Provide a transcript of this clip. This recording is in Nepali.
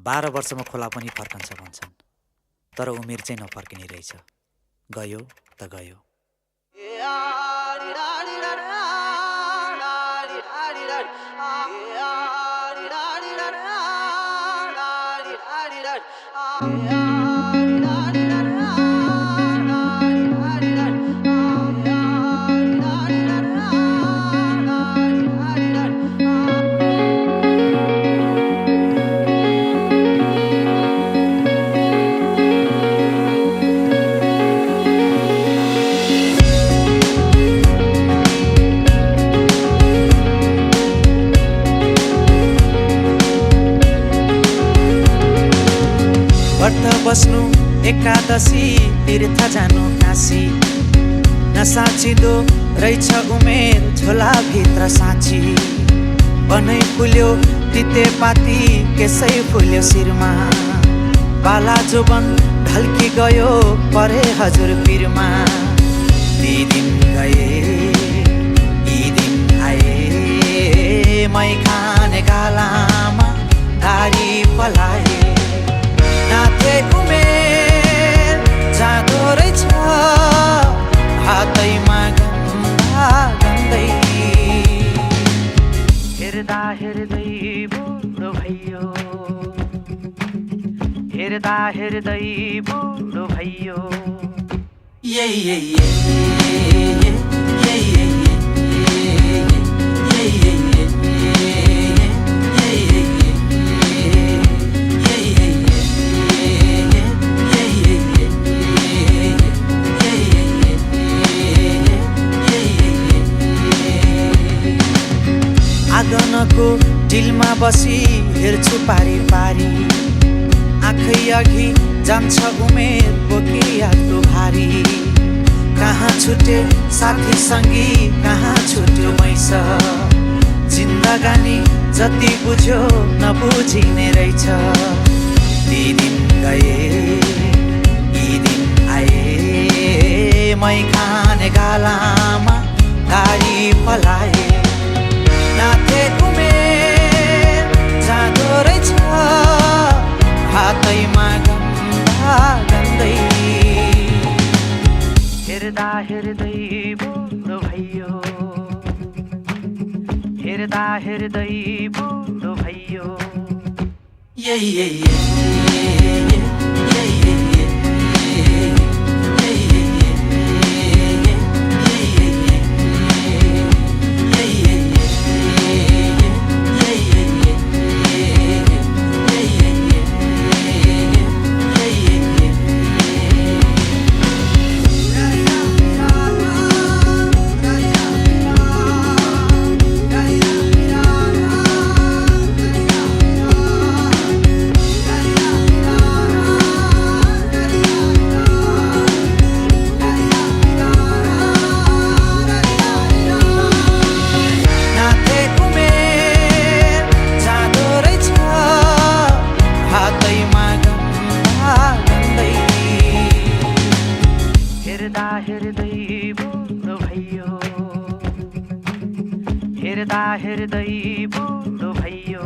12 वर्षमा खोला पनि फर्कन्छ भन्छन्, तर उमेर चाहिँ नफर्किने रहेछ। गयो त गयो। व्रत बस्नु एकादशी, तीर्थ जानु काशी, नसाचिँदो रहेछ उमेर झोलाभित्र साँची। बनै फुल्यो तितेपाती, केसै फुल्यो शिरमा, बाला जोबन ढल्की गयो परे हजुर पिरमा। ती दिन गए यी दिन आए, मै खाने गालामा दारी पलाए। नाथे उमेर जाँदो रहेछ हातैमा गन्दा गन्दै, हेर्दा हेर्दै बुढो भइयो, हेर्दा हेर्दै बुढो भइयो। आँगनको डिलमा बसी हेर्छु पारी पारी, आँखै अघि जान्छ उमेर बोकी आत्रो भारी। कहाँ छुटे साथी सङ्गी, कहाँ छुट्यो मैस, जिन्दगानी जति बुझ्यो नबुझिने रहेछ। ती दिन गए यी दिन आए, मै खाने गालामा दारी पलाए। नाथे उमेर जाँदो रहेछ हातैमा गन्दा गन्दै, हेर्दा हेर्दै बुढो भइयो, हेर्दा हेर्दै बुढो भइयो। हेर्दै बुढो भइयो, हेर्दा हेर्दै बुढो भइयो।